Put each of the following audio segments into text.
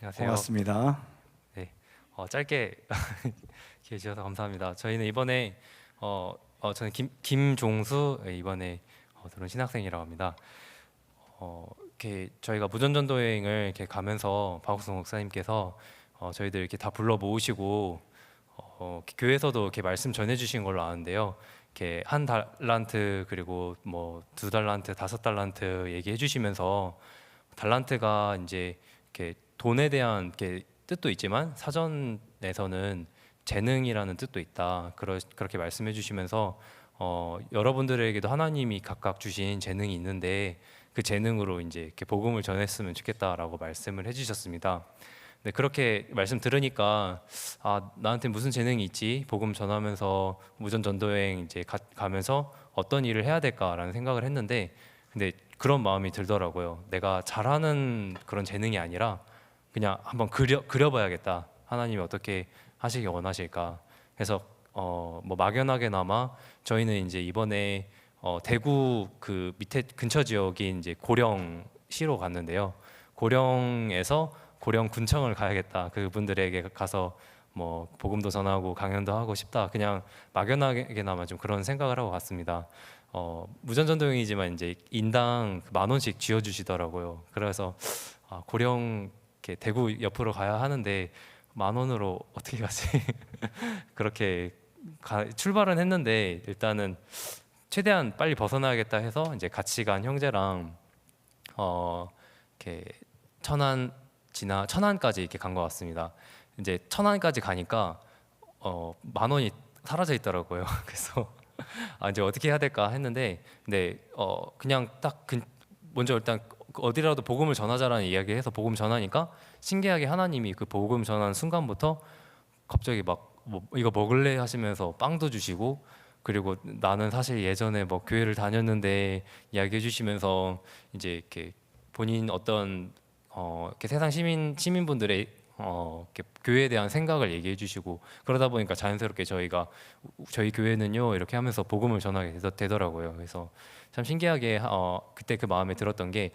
안녕하세요. 반갑습니다. 네, 짧게 기회 주셔서 감사합니다. 저희는 이번에 저는 김종수 이번에 들어온 신학생이라고 합니다. 이렇게 저희가 무전전도여행을 이렇게 가면서 박욱성 목사님께서 저희들 이렇게 다 불러 모으시고 교회에서도 이렇게 말씀 전해주신 걸로 아는데요. 이렇게 한 달란트 그리고 뭐 두 달란트, 다섯 달란트 얘기해 주시면서 달란트가 이제 이렇게 돈에 대한 이렇게 뜻도 있지만 사전에서는 재능이라는 뜻도 있다. 그렇게 말씀해 주시면서 여러분들에게도 하나님이 각각 주신 재능이 있는데 그 재능으로 이제 이렇게 복음을 전했으면 좋겠다라고 말씀을 해주셨습니다. 네, 그렇게 말씀 들으니까 나한테 무슨 재능이 있지? 복음 전하면서 무전 전도여행 이제 가면서 어떤 일을 해야 될까라는 생각을 했는데 근데 그런 마음이 들더라고요. 내가 잘하는 그런 재능이 아니라 그냥 한번 그려봐야겠다. 하나님이 어떻게 하시기 원하실까? 그래서 뭐 막연하게나마 저희는 이제 이번에 대구 그 밑에 근처 지역인 이제 고령시로 갔는데요. 고령에서 고령군청을 가야겠다. 그분들에게 가서 뭐 복음도 전하고 강연도 하고 싶다. 그냥 막연하게나마 좀 그런 생각을 하고 갔습니다. 무전전도용이지만 이제 인당 10,000원씩 쥐어주시더라고요. 그래서 고령 이렇게 대구 옆으로 가야 하는데 10,000원으로 어떻게 가지? 그렇게 출발은 했는데 일단은 최대한 빨리 벗어나야겠다 해서 이제 같이 간 형제랑 이렇게 천안까지 이렇게 간 것 같습니다. 이제 천안까지 가니까 10,000원이 사라져 있더라고요. 그래서 이제 어떻게 해야 될까 했는데 근데 그냥 딱 먼저 일단 어디라도 복음을 전하자라는 이야기해서 복음 전하니까 신기하게 하나님이 그 복음 전하는 순간부터 갑자기 막 뭐 이거 먹을래 하시면서 빵도 주시고 그리고 나는 사실 예전에 뭐 교회를 다녔는데 이야기해 주시면서 이제 이렇게 본인 어떤 이렇게 세상 시민분들의 이렇게 교회에 대한 생각을 얘기해 주시고 그러다 보니까 자연스럽게 저희 교회는요 이렇게 하면서 복음을 전하게 되더라고요. 그래서 참 신기하게 그때 그 마음에 들었던 게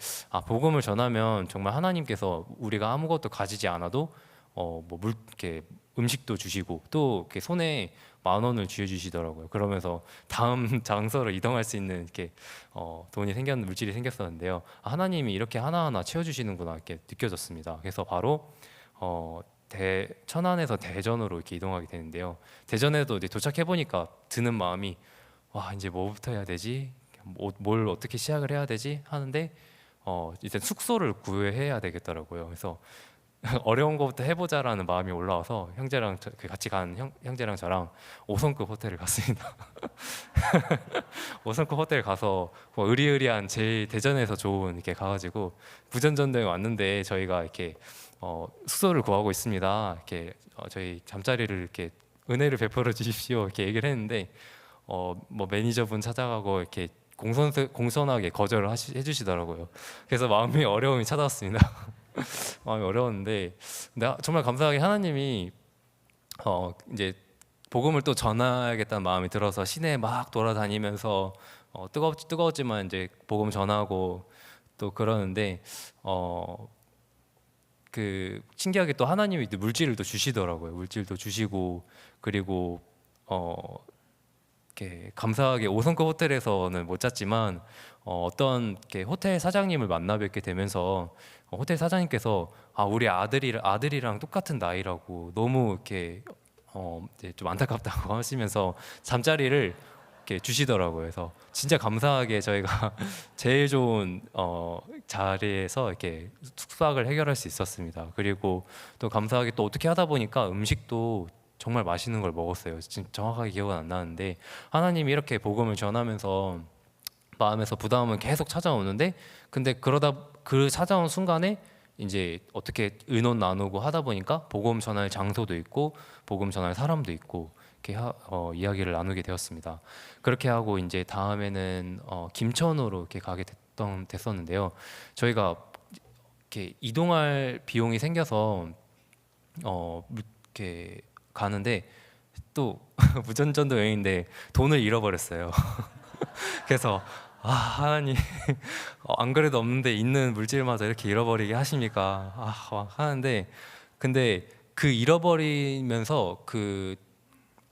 복음을 전하면 정말 하나님께서 우리가 아무것도 가지지 않아도 이렇게 음식도 주시고 또 이렇게 손에 10,000원을 쥐어주시더라고요. 그러면서 다음 장소로 이동할 수 있는 이렇게 물질이 생겼었는데요. 하나님이 이렇게 하나하나 채워주시는구나 이렇게 느껴졌습니다. 그래서 바로 천안에서 대전으로 이렇게 이동하게 되는데요. 대전에도 이제 도착해 보니까 드는 마음이 와 이제 뭐부터 해야 되지? 뭘 어떻게 시작을 해야 되지? 하는데 일단 숙소를 구해야 되겠더라고요. 그래서 어려운 거부터 해보자라는 마음이 올라와서 형제랑 같이 간 형제랑 저랑 5성급 호텔을 갔습니다. 5성급 호텔 가서 뭐 의리의리한 제일 대전에서 좋은 이렇게 가가지고 무전전도에 왔는데 저희가 이렇게 숙소를 구하고 있습니다. 이렇게 저희 잠자리를 이렇게 은혜를 베풀어 주십시오 이렇게 얘기를 했는데 뭐 매니저분 찾아가고 이렇게 공손하게 거절을 해주시더라고요. 그래서 어려움이 찾아왔습니다. 마음이 어려웠는데 근데 정말 감사하게 하나님이 이제 복음을 또 전해야겠다는 마음이 들어서 시내에 막 돌아다니면서 뜨거웠지만 이제 복음 전하고 또 그러는데 그 신기하게 또 하나님이 또 물질을 또 주시더라고요. 물질도 주시고 그리고 이렇게 감사하게 5성급 호텔에서는 못 잤지만 어떤 이렇게 호텔 사장님을 만나 뵙게 되면서 호텔 사장님께서 우리 아들이랑 똑같은 나이라고 너무 이렇게 이제 좀 안타깝다고 하시면서 잠자리를 이렇게 주시더라고요. 그래서 진짜 감사하게 저희가 제일 좋은 자리에서 이렇게 숙박을 해결할 수 있었습니다. 그리고 또 감사하게 또 어떻게 하다 보니까 음식도 정말 맛있는 걸 먹었어요. 지금 정확하게 기억은 안 나는데 하나님이 이렇게 복음을 전하면서 마음에서 부담은 계속 찾아오는데 근데 그러다 그 찾아온 순간에 이제 어떻게 의논 나누고 하다 보니까 복음 전할 장소도 있고 복음 전할 사람도 있고 이렇게 이야기를 나누게 되었습니다. 그렇게 하고 이제 다음에는 김천으로 이렇게 됐었는데요. 저희가 이렇게 이동할 비용이 생겨서 이렇게 가는데 또 무전전도 여행인데 돈을 잃어버렸어요. 그래서 아 하나님 안 그래도 없는데 있는 물질마저 이렇게 잃어버리게 하십니까? 막 하는데 근데 그 잃어버리면서 그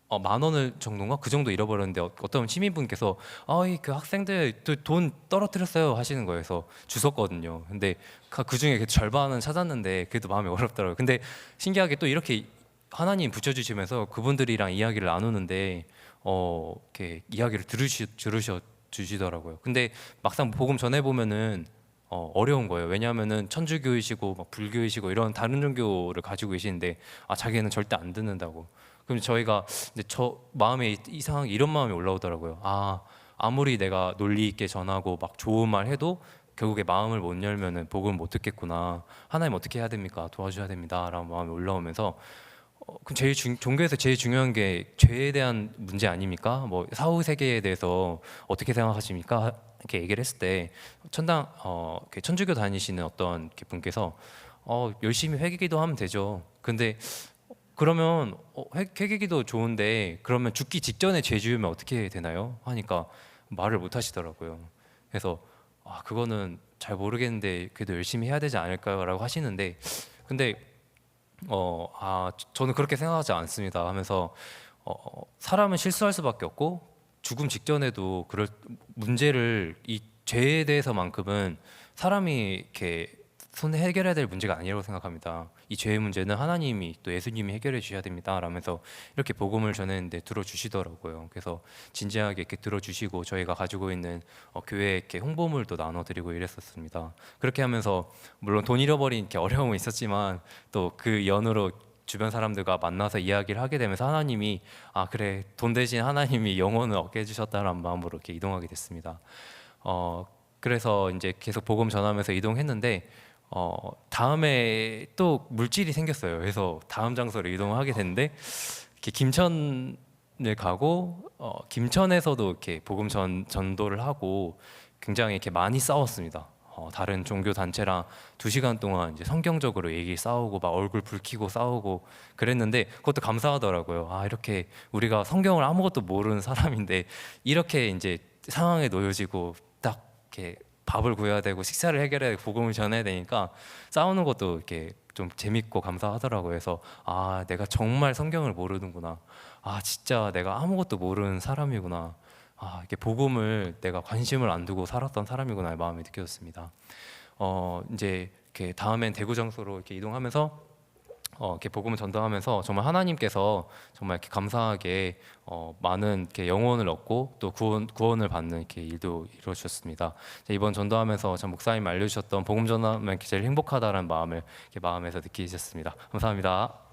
10,000원을 정도인가 그 정도 잃어버렸는데 어떤 시민분께서 아이 그 학생들 돈 떨어뜨렸어요 하시는 거예요. 그래서 주웠거든요. 근데 그 중에 절반은 찾았는데 그래도 마음이 어렵더라고요. 근데 신기하게 또 이렇게 하나님 붙여주시면서 그분들이랑 이야기를 나누는데 이렇게 이야기를 들으셔 주시더라고요. 근데 막상 복음 전해 보면은 어려운 거예요. 왜냐하면은 천주교이시고 막 불교이시고 이런 다른 종교를 가지고 계시는데 자기는 절대 안 듣는다고. 그럼 저희가 근데 저 마음에 이상하게 이런 마음이 올라오더라고요. 아무리 내가 논리 있게 전하고 막 좋은 말 해도 결국에 마음을 못 열면은 복음 못 듣겠구나. 하나님 어떻게 해야 됩니까? 도와줘야 됩니다라는 마음이 올라오면서 그럼 종교에서 제일 중요한 게 죄에 대한 문제 아닙니까? 뭐 사후 세계에 대해서 어떻게 생각하십니까? 이렇게 얘기를 했을 때 천당 이렇게 천주교 다니시는 어떤 이렇게 분께서 열심히 회개기도 하면 되죠. 근데 그러면 회개기도 좋은데 그러면 죽기 직전에 죄 지으면 어떻게 되나요? 하니까 말을 못 하시더라고요. 그래서 그거는 잘 모르겠는데 그래도 열심히 해야 되지 않을까요?라고 하시는데 근데 저는 그렇게 생각하지 않습니다 하면서 사람은 실수할 수밖에 없고 죽음 직전에도 그럴 문제를 이 죄에 대해서만큼은 사람이 이렇게 손에 해결해야 될 문제가 아니라고 생각합니다. 이 죄의 문제는 하나님이 또 예수님이 해결해 주셔야 됩니다. 라면서 이렇게 복음을 전했는데 들어주시더라고요. 그래서 진지하게 이렇게 들어주시고 저희가 가지고 있는 교회에 이렇게 홍보물도 나눠드리고 이랬었습니다. 그렇게 하면서 물론 돈 잃어버린 이렇게 어려움은 있었지만 또 그 연으로 주변 사람들과 만나서 이야기를 하게 되면서 하나님이 그래 돈 대신 하나님이 영혼을 얻게 해주셨다는 마음으로 이렇게 이동하게 됐습니다. 그래서 이제 계속 복음 전하면서 이동했는데 다음에 또 물질이 생겼어요. 그래서 다음 장소로 이동하게 됐는데 이렇게 김천을 가고 김천에서도 이렇게 복음 전도를 하고 굉장히 이렇게 많이 싸웠습니다. 다른 종교 단체랑 2시간 동안 이제 성경적으로 얘기 싸우고 막 얼굴 붉히고 싸우고 그랬는데 그것도 감사하더라고요. 이렇게 우리가 성경을 아무것도 모르는 사람인데 이렇게 이제 상황에 놓여지고 딱 이렇게 밥을 구해야 되고 식사를 해결해야 되고 복음을 전해야 되니까 싸우는 것도 이렇게 좀 재밌고 감사하더라고요. 그래서 내가 정말 성경을 모르는구나. 진짜 내가 아무것도 모르는 사람이구나. 이렇게 복음을 내가 관심을 안 두고 살았던 사람이구나의 마음이 느껴졌습니다. 이제 이렇게 다음엔 대구 장소로 이렇게 이동하면서 이렇게 복음을 전도하면서 정말 하나님께서 정말 이렇게 감사하게 많은 이렇게 영혼을 얻고 또 구원을 받는 이렇게 일도 이루어주셨습니다. 이번 전도하면서 참 목사님 알려주셨던 복음 전하면 제일 행복하다는 마음을 이렇게 마음에서 느끼셨습니다. 감사합니다.